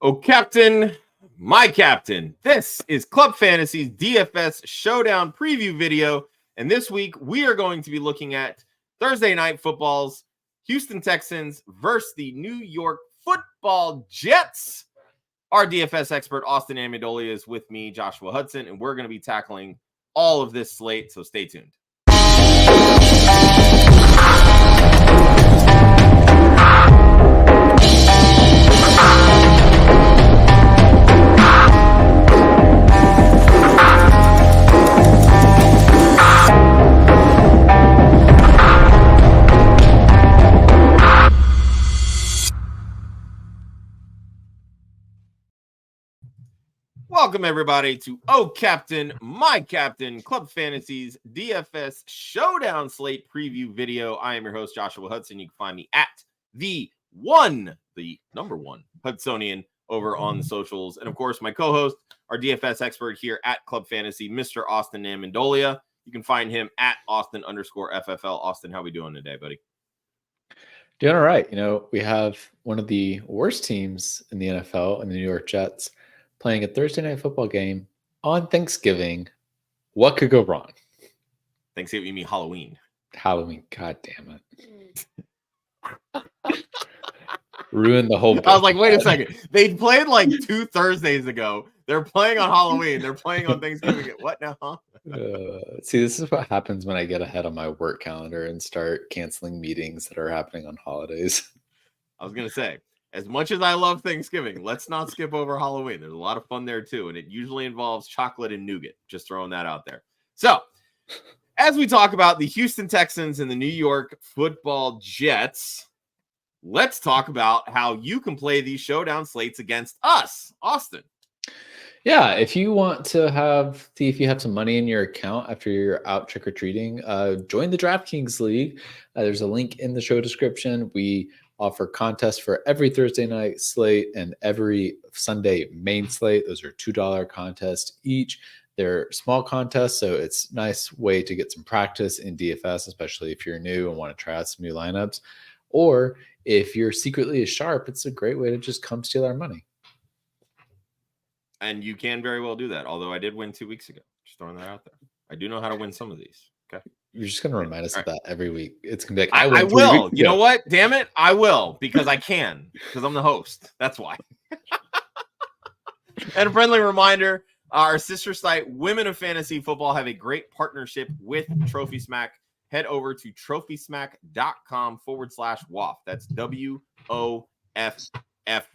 Oh, Captain, my Captain. This is Club Fantasy's DFS Showdown preview video. And this week, we are going to be looking at Thursday Night Football's Houston Texans versus the New York Football Jets. Our DFS expert, Austin Amandolia, is with me, Joshua Hudson, and we're going to be tackling all of this slate, so stay tuned. Welcome, everybody, to Oh Captain, My Captain, Club Fantasy's DFS Showdown slate preview video. I am your host, Joshua Hudson. You can find me at the number one Hudsonian over on the socials. And, of course, my co-host, our DFS expert here at Club Fantasy, Mr. Austin Amandolia. You can find him at Austin_FFL. Austin, how we doing today, buddy? Doing all right. You know, we have one of the worst teams in the NFL and the New York Jets playing a Thursday night football game on Thanksgiving. What could go wrong? Thanksgiving, you mean Halloween? Halloween, god damn it. Ruined the whole I was like, wait a second. They played like 2 Thursdays ago. They're playing on Halloween. They're playing on Thanksgiving. What now? See, this is what happens when I get ahead on my work calendar and start canceling meetings that are happening on holidays. I was going to say, as much as I love Thanksgiving, let's not skip over Halloween. There's a lot of fun there too, and it usually involves chocolate and nougat. Just throwing that out there. So, as we talk about the Houston Texans and the New York Football Jets, let's talk about how you can play these showdown slates against us, Austin. Yeah, if you want to see if you have some money in your account after you're out trick-or-treating, join the DraftKings League. There's a link in the show description. We offer contests for every Thursday night slate and every Sunday main slate. Those are $2 contests each. They're small contests, so it's a nice way to get some practice in DFS, especially if you're new and want to try out some new lineups. Or if you're secretly as sharp, it's a great way to just come steal our money. And you can very well do that, although I did win 2 weeks ago. Just throwing that out there. I do know how to win some of these. Okay. You're just going to remind us of that every week. It's going to be like, I will. You know what? Damn it. I will, because I can, because I'm the host. That's why. And a friendly reminder, our sister site, Women of Fantasy Football, have a great partnership with Trophy Smack. Head over to trophysmack.com/WOFF. That's WOFF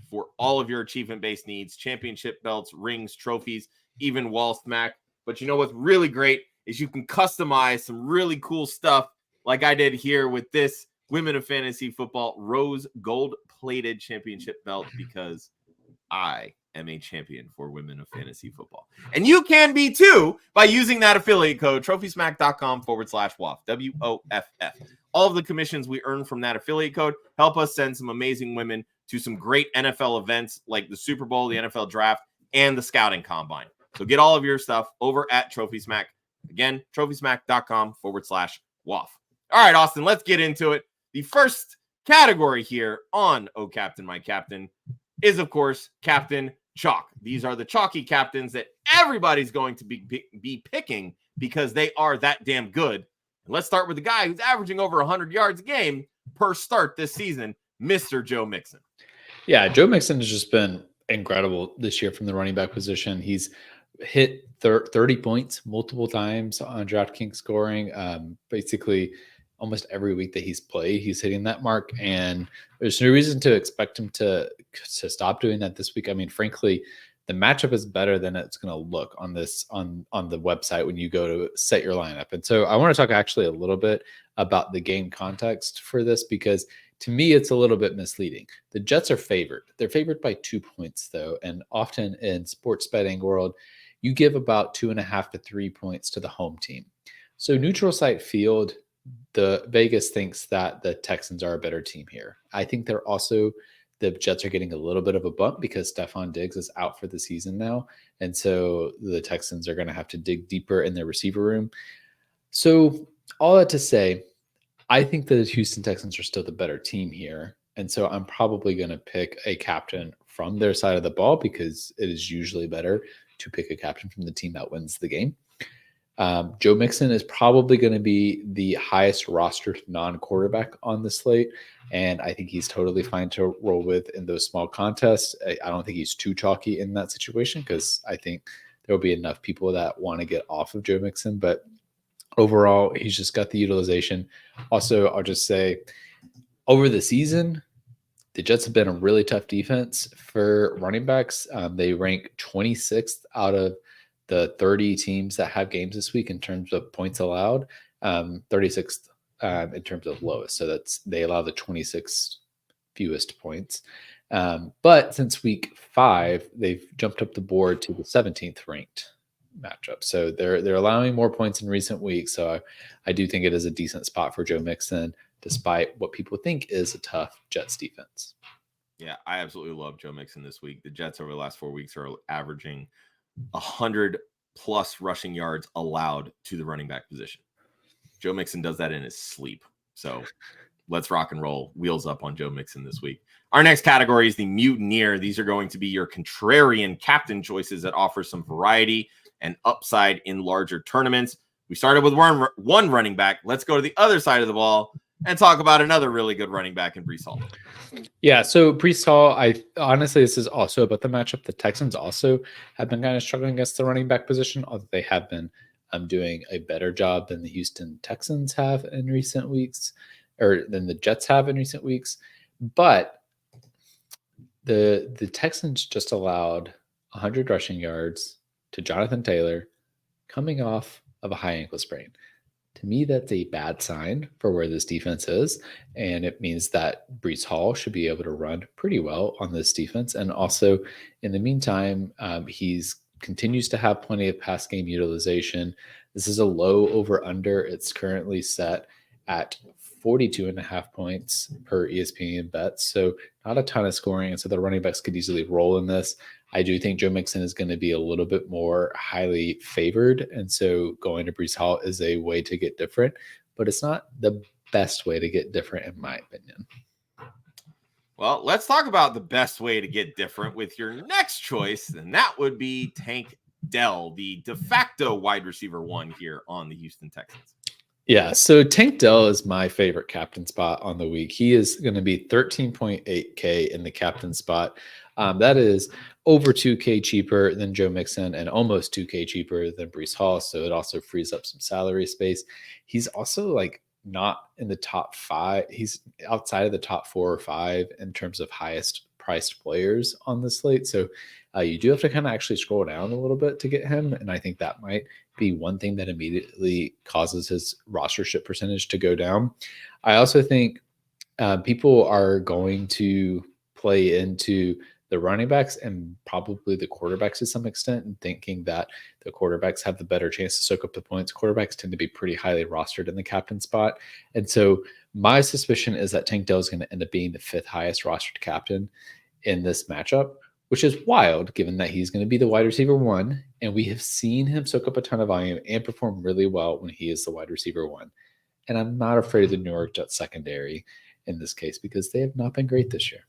for all of your achievement-based needs, championship belts, rings, trophies, even wall smack. But you know what's really great is you can customize some really cool stuff like I did here with this Women of Fantasy Football rose gold-plated championship belt, because I am a champion for Women of Fantasy Football. And you can be too by using that affiliate code, trophysmack.com/WOFF, WOFF. All of the commissions we earn from that affiliate code help us send some amazing women to some great NFL events like the Super Bowl, the NFL Draft, and the Scouting Combine. So get all of your stuff over at Trophy Smack. Again, trophysmack.com/WOFF. All right, Austin, let's get into it. The first category here on Oh Captain, My Captain is, of course, Captain Chalk. These are the chalky captains that everybody's going to be picking because they are that damn good. And let's start with the guy who's averaging over 100 yards a game per start this season, Mr. Joe Mixon. Yeah, Joe Mixon has just been incredible this year from the running back position. He's hit 30 points multiple times on DraftKings scoring. Basically, almost every week that he's played, he's hitting that mark. And there's no reason to expect him to stop doing that this week. I mean, frankly, the matchup is better than it's going to look on the website when you go to set your lineup. And so I want to talk actually a little bit about the game context for this, because to me, it's a little bit misleading. The Jets are favored. They're favored by 2 points, though. And often in sports betting world, you give about 2.5 to 3 points to the home team. So neutral site field, the Vegas thinks that the Texans are a better team here. I think the Jets are getting a little bit of a bump because Stephon Diggs is out for the season now. And so the Texans are going to have to dig deeper in their receiver room. So all that to say, I think the Houston Texans are still the better team here. And so I'm probably going to pick a captain from their side of the ball, because it is usually better to pick a captain from the team that wins the game. Joe Mixon is probably going to be the highest rostered non-quarterback on the slate, and I think he's totally fine to roll with in those small contests. I don't think he's too chalky in that situation, because I think there will be enough people that want to get off of Joe Mixon, but overall, he's just got the utilization. Also, I'll just say, over the season, the Jets have been a really tough defense for running backs. They rank 26th out of the 30 teams that have games this week in terms of points allowed, 36th in terms of lowest. So they allow the 26 fewest points. But since week 5, they've jumped up the board to the 17th ranked matchup. So they're allowing more points in recent weeks. So I do think it is a decent spot for Joe Mixon, despite what people think is a tough Jets defense. Yeah, I absolutely love Joe Mixon this week. The Jets over the last 4 weeks are averaging 100 plus rushing yards allowed to the running back position. Joe Mixon does that in his sleep. So let's rock and roll. Wheels up on Joe Mixon this week. Our next category is the Mutineer. These are going to be your contrarian captain choices that offer some variety and upside in larger tournaments. We started with one running back. Let's go to the other side of the ball and talk about another really good running back in Breece Hall. Yeah, so Breece Hall, honestly, this is also about the matchup. The Texans also have been kind of struggling against the running back position, although they have been doing a better job than the Houston Texans have in recent weeks, or than the Jets have in recent weeks. But the Texans just allowed 100 rushing yards to Jonathan Taylor coming off of a high ankle sprain. To me, that's a bad sign for where this defense is, and it means that Breece Hall should be able to run pretty well on this defense. And also, in the meantime, he's continues to have plenty of pass game utilization. This is a low over-under. It's currently set at 42.5 points per ESPN bets, so not a ton of scoring, and so the running backs could easily roll in this. I do think Joe Mixon is going to be a little bit more highly favored, and so going to Breece Hall is a way to get different, but it's not the best way to get different, in my opinion. Well, let's talk about the best way to get different with your next choice, and that would be Tank Dell, the de facto wide receiver 1 here on the Houston Texans. Yeah, so Tank Dell is my favorite captain spot on the week. He is going to be 13.8K in the captain spot. That is over 2K cheaper than Joe Mixon and almost 2K cheaper than Breece Hall. So it also frees up some salary space. He's also not in the top 5. He's outside of the top 4 or 5 in terms of highest priced players on the slate. So you do have to kind of actually scroll down a little bit to get him. And I think that might be one thing that immediately causes his rostership percentage to go down. I also think people are going to play into the running backs and probably the quarterbacks to some extent, and thinking that the quarterbacks have the better chance to soak up the points. Quarterbacks tend to be pretty highly rostered in the captain spot. And so my suspicion is that Tank Dell is going to end up being the 5th highest rostered captain in this matchup, which is wild given that he's going to be the wide receiver 1. And we have seen him soak up a ton of volume and perform really well when he is the wide receiver 1. And I'm not afraid of the New York Jets secondary in this case, because they have not been great this year.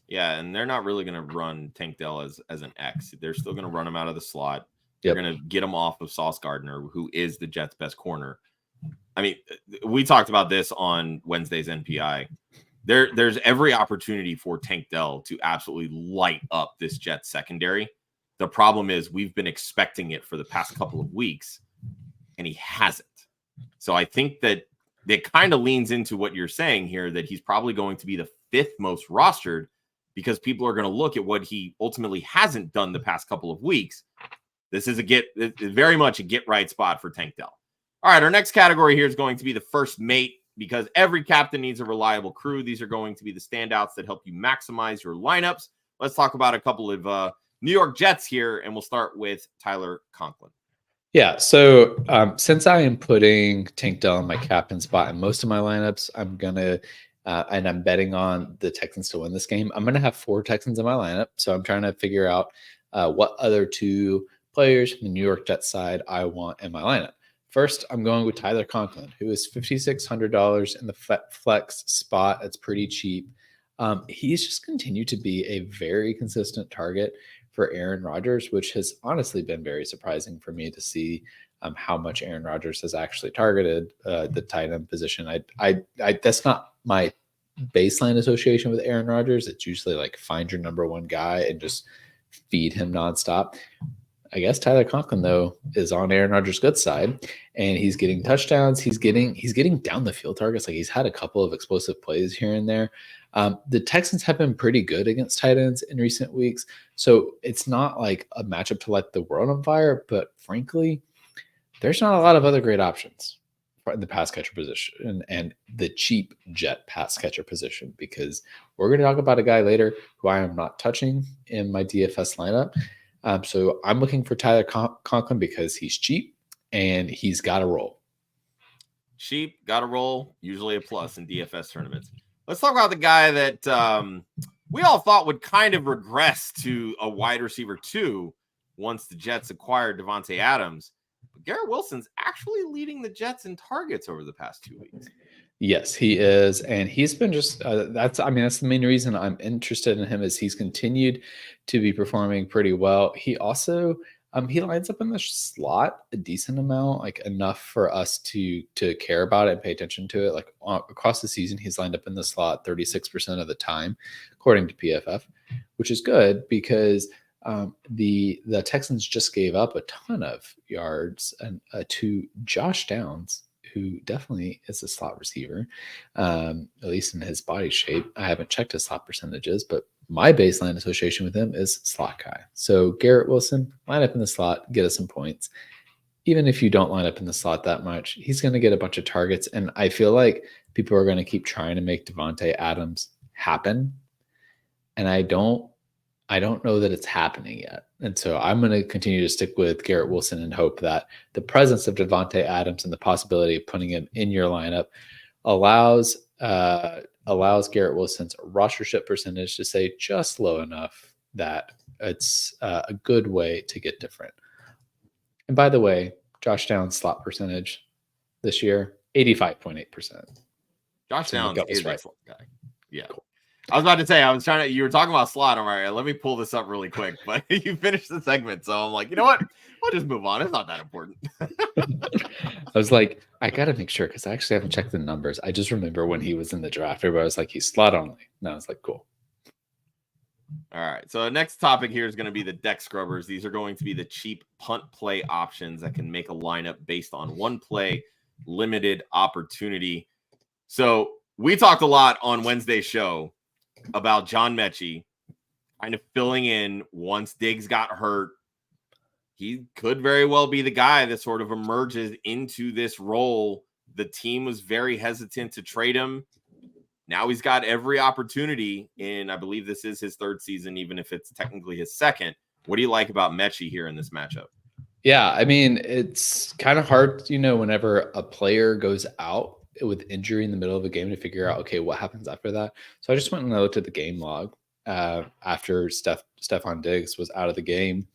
Yeah, and they're not really going to run Tank Dell as an X. They're still going to run him out of the slot. Yep. They're going to get him off of Sauce Gardner, who is the Jets' best corner. I mean, we talked about this on Wednesday's NPI. There's every opportunity for Tank Dell to absolutely light up this Jets secondary. The problem is we've been expecting it for the past couple of weeks, and he hasn't. So I think that it kind of leans into what you're saying here, that he's probably going to be the 5th most rostered, because people are going to look at what he ultimately hasn't done the past couple of weeks. This is very much a get right spot for Tank Dell. All right, our next category here is going to be the first mate, because every captain needs a reliable crew. These are going to be the standouts that help you maximize your lineups. Let's talk about a couple of New York Jets here, and we'll start with Tyler Conklin. Yeah, so since I am putting Tank Dell in my captain spot in most of my lineups, I'm going to and I'm betting on the Texans to win this game. I'm going to have 4 Texans in my lineup. So I'm trying to figure out what other 2 players from the New York Jets side I want in my lineup. First, I'm going with Tyler Conklin, who is $5,600 in the flex spot. It's pretty cheap. He's just continued to be a very consistent target for Aaron Rodgers, which has honestly been very surprising for me to see how much Aaron Rodgers has actually targeted the tight end position. I that's not my baseline association with Aaron Rodgers. It's usually like find your number one guy and just feed him nonstop. I guess Tyler Conklin though is on Aaron Rodgers' good side, and he's getting touchdowns. He's getting down the field targets. Like he's had a couple of explosive plays here and there. The Texans have been pretty good against tight ends in recent weeks, so it's not like a matchup to light the world on fire. But frankly, there's not a lot of other great options in the pass catcher position and the cheap jet pass catcher position, because we're going to talk about a guy later who I am not touching in my DFS lineup. So I'm looking for Tyler Conklin because he's cheap and he's got a roll. Cheap, got a roll, usually a plus in DFS tournaments. Let's talk about the guy that we all thought would kind of regress to a wide receiver 2 once the Jets acquired Davante Adams. But Garrett Wilson's actually leading the Jets in targets over the past 2 weeks. Yes, he is. And he's been just, that's the main reason I'm interested in him, is he's continued to be performing pretty well. He also, he lines up in the slot a decent amount, like enough for us to care about it and pay attention to it. Like across the season, he's lined up in the slot 36% of the time, according to PFF, which is good because the Texans just gave up a ton of yards to Josh Downs, who definitely is a slot receiver, at least in his body shape. I haven't checked his slot percentages, but my baseline association with him is slot guy. So Garrett Wilson, line up in the slot, get us some points. Even if you don't line up in the slot that much, he's going to get a bunch of targets. And I feel like people are going to keep trying to make Davante Adams happen. And I don't know that it's happening yet. And so I'm going to continue to stick with Garrett Wilson and hope that the presence of Davante Adams and the possibility of putting him in your lineup allows Garrett Wilson's rostership percentage to stay just low enough that it's a good way to get different. And by the way, Josh Downs' slot percentage this year, 85.8%. Josh Downs is right. a slot guy. Yeah. Cool. I was about to say, you were talking about slot. I'm all right, let me pull this up really quick, but you finished the segment. So I'm like, you know what? We'll just move on. It's not that important. I was like, I got to make sure, because I actually haven't checked the numbers. I just remember when he was in the draft, everybody was like, he's slot only. And I was like, cool. All right. So the next topic here is going to be the deck scrubbers. These are going to be the cheap punt play options that can make a lineup based on one play, limited opportunity. So we talked a lot on Wednesday's show about John Mechie kind of filling in once Diggs got hurt. He could very well be the guy that sort of emerges into this role. The team was very hesitant to trade him. Now he's got every opportunity, and I believe this is his third season, even if it's technically his second. What do you like about Mechie here in this matchup? Yeah, I mean, it's kind of hard, whenever a player goes out with injury in the middle of a game to figure out, okay, what happens after that. So I just went and I looked at the game log after Stephon Diggs was out of the game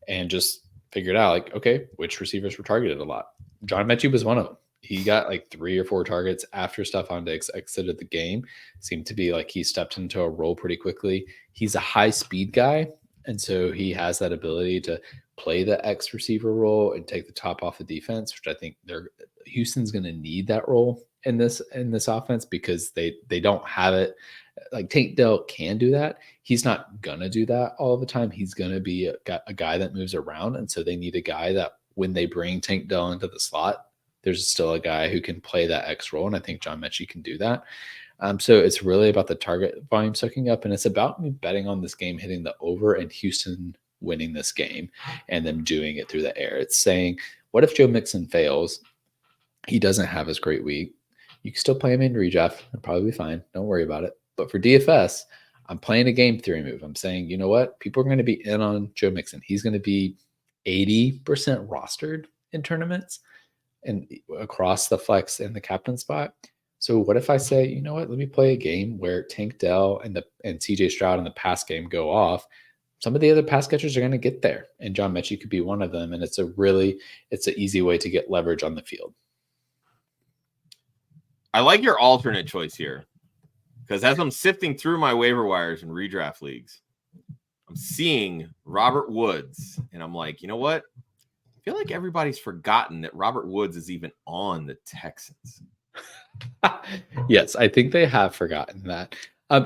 and just figured out, like, okay, which receivers were targeted a lot. John Mechie was one of them. He got like 3 or 4 targets after Stephon Diggs exited the game. Seemed to be like he stepped into a role pretty quickly. He's a high speed guy, and so he has that ability to play the X receiver role and take the top off the defense, which I think Houston's going to need that role in this offense, because they don't have it. Like Tank Dell can do that. He's not going to do that all the time. He's going to be a guy that moves around. And so they need a guy that when they bring Tank Dell into the slot, there's still a guy who can play that X role. And I think John Mechie can do that. So it's really about the target volume sucking up. And it's about me betting on this game hitting the over and Houston winning this game and them doing it through the air. It's saying, what if Joe Mixon fails? He doesn't have his great week. You can still play him in redraft. It'll probably be fine. Don't worry about it. But for DFS, I'm playing a game theory move. I'm saying, you know what? People are going to be in on Joe Mixon. He's going to be 80% rostered in tournaments and across the flex and the captain spot. So what if I say, you know what? Let me play a game where Tank Dell and CJ Stroud in the pass game go off. Some of the other pass catchers are going to get there, and John Mechie could be one of them. And it's an easy way to get leverage on the field. I like your alternate choice here. Because as I'm sifting through my waiver wires and redraft leagues, I'm seeing Robert Woods, and I'm like, you know what? I feel like everybody's forgotten that Robert Woods is even on the Texans. Yes, I think they have forgotten that.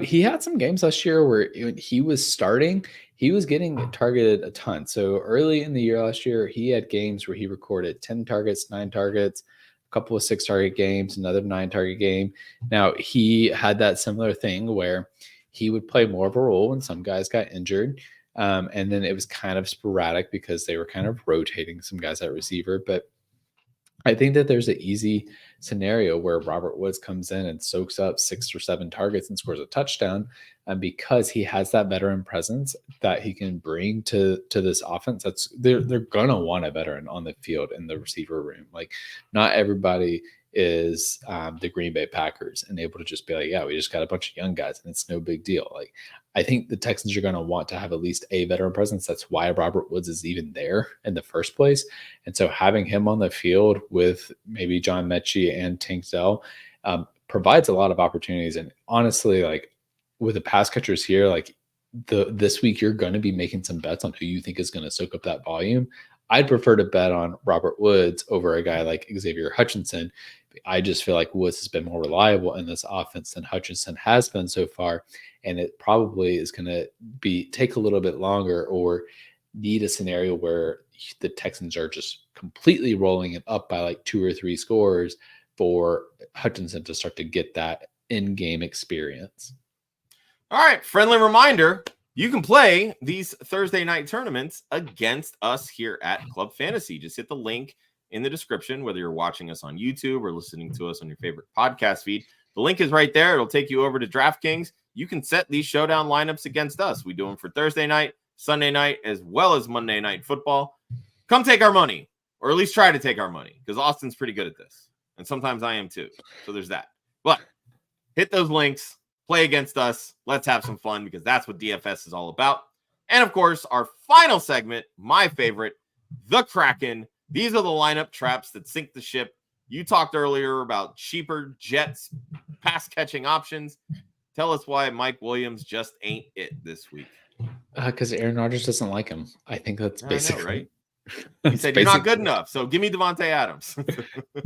He had some games last year where when he was starting, he was getting targeted a ton. So early in the year last year, he had games where he recorded 10 targets, 9 targets, a couple of 6-target games, another 9-target game. Now, he had that similar thing where he would play more of a role when some guys got injured. And then it was kind of sporadic because they were kind of rotating some guys at receiver. But I think that there's an easy scenario where Robert Woods comes in and soaks up 6 or 7 targets and scores a touchdown, because he has that veteran presence that he can bring to this offense. That's they're gonna want a veteran on the field in the receiver room. Like, not everybody is the Green Bay Packers and able to just be like, yeah, we just got a bunch of young guys and it's no big deal. Like, I think the Texans are going to want to have at least a veteran presence. That's why Robert Woods is even there in the first place. And so having him on the field with maybe John Mechie and Tank Dell provides a lot of opportunities. And honestly, like, with the pass catchers here, like this week, you're going to be making some bets on who you think is going to soak up that volume. I'd prefer to bet on Robert Woods over a guy like Xavier Hutchinson. I just feel like Woods has been more reliable in this offense than Hutchinson has been so far. And it probably is going to take a little bit longer, or need a scenario where the Texans are just completely rolling it up by like 2 or 3 scores for Hutchinson to start to get that in-game experience. All right, friendly reminder, you can play these Thursday night tournaments against us here at Club Fantasy. Just hit the link in the description, whether you're watching us on YouTube or listening to us on your favorite podcast feed. The link is right there. It'll take you over to DraftKings. You can set these showdown lineups against us. We do them for Thursday night, Sunday night, as well as Monday Night Football. Come take our money, or at least try to take our money, because Austin's pretty good at this. And sometimes I am too. So there's that. But hit those links. Play against us. Let's have some fun, because that's what DFS is all about. And of course, our final segment, my favorite, the Kraken. These are the lineup traps that sink the ship. You talked earlier about cheaper Jets pass catching options. Tell us why Mike Williams just ain't it this week. Because Aaron Rodgers doesn't like him. I think that's basically right. He said you're not good enough, so give me Devontae Adams.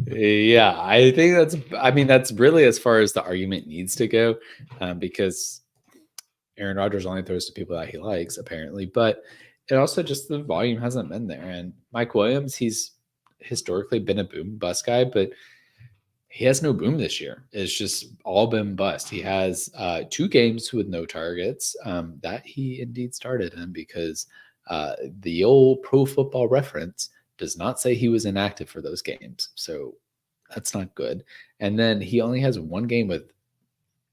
Yeah, I think that's really as far as the argument needs to go, because Aaron Rodgers only throws to people that he likes, apparently. But it also just, the volume hasn't been there. And Mike Williams, he's historically been a boom bust guy, but he has no boom this year. It's just all been bust. He has 2 games with no targets that he indeed started in, because the old Pro Football Reference does not say he was inactive for those games. So that's not good. And then he only has 1 game with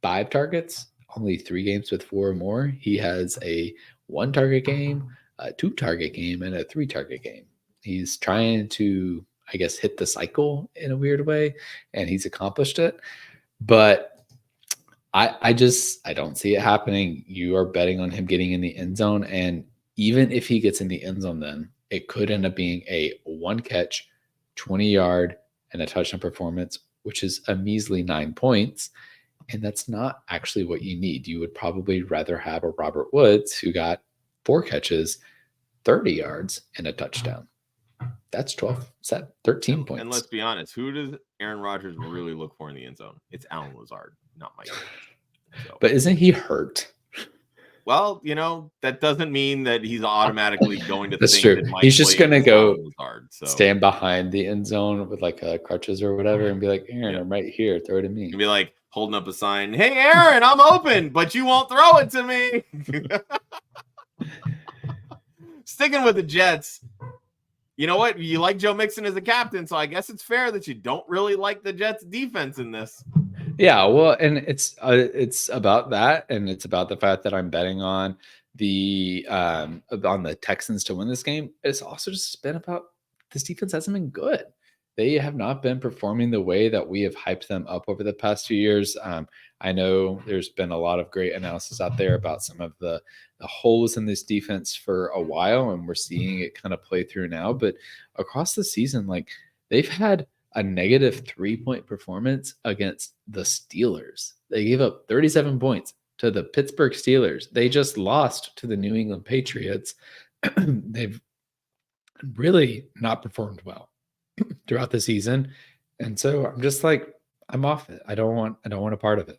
5 targets, only 3 games with 4 or more. He has a 1-target game, a 2-target game, and a 3-target game. He's trying to, I guess, hit the cycle in a weird way, and he's accomplished it. But I don't see it happening. You are betting on him getting in the end zone, and even if he gets in the end zone, then it could end up being a 1-catch, 20-yard, and a touchdown performance, which is a measly 9 points. And that's not actually what you need. You would probably rather have a Robert Woods who got 4 catches, 30 yards, and a touchdown. That's 13 points. And let's be honest, who does Aaron Rodgers really look for in the end zone? It's Alan Lazard, not Mike. So. But isn't he hurt? Well, that doesn't mean that he's automatically going to That's think true. that Mike he's just going to go Lazard, stand behind the end zone with like crutches or whatever and be like, Aaron, I'm right here. Throw it to me. And be like holding up a sign. Hey, Aaron, I'm open, but you won't throw it to me. Sticking with the Jets. You know what? You like Joe Mixon as a captain, so I guess it's fair that you don't really like the Jets defense in this. Yeah, well, and it's about that, and it's about the fact that I'm betting on the Texans to win this game. It's also just been about this defense hasn't been good. They have not been performing the way that we have hyped them up over the past few years. I know there's been a lot of great analysis out there about some of the holes in this defense for a while, and we're seeing it kind of play through now. But across the season, like, they've had a negative 3-point performance against the Steelers. They gave up 37 points to the Pittsburgh Steelers. They just lost to the New England Patriots. They've really not performed well throughout the season. And so I'm just like, I'm off it. I don't want a part of it.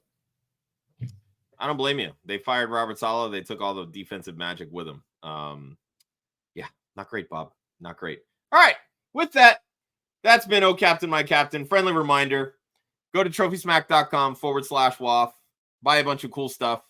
I don't blame you. They fired Robert Saleh. They took all the defensive magic with him. Yeah, not great, Bob. Not great. All right. With that, that's been Oh Captain, My Captain. Friendly reminder, go to trophysmack.com/WOFF. Buy a bunch of cool stuff.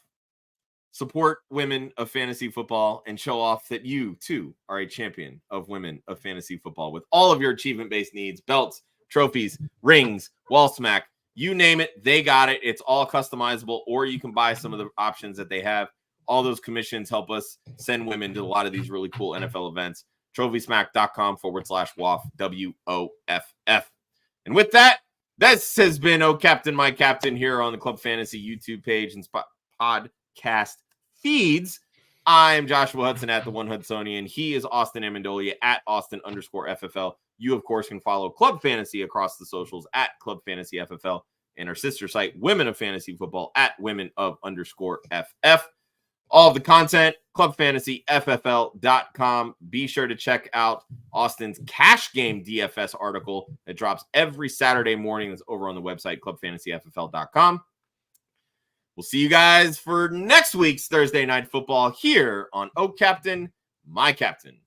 Support women of fantasy football and show off that you, too, are a champion of women of fantasy football with all of your achievement-based needs, belts, trophies, rings, wall smack, you name it, they got it. It's all customizable, or you can buy some of the options that they have. All those commissions help us send women to a lot of these really cool NFL events. trophysmack.com/WOFF, WOFF. And with that, this has been Oh Captain, My Captain here on the Club Fantasy YouTube page and podcast feeds. I'm Joshua Hudson at the One Hudsonian. He is Austin Amandolia at Austin_FFL. You, of course, can follow Club Fantasy across the socials at Club Fantasy FFL and our sister site, Women of Fantasy Football, at women_FF. All of the content, clubfantasyffl.com. Be sure to check out Austin's Cash Game DFS article that drops every Saturday morning. That's over on the website, clubfantasyffl.com. We'll see you guys for next week's Thursday Night Football here on Oh Captain, My Captain.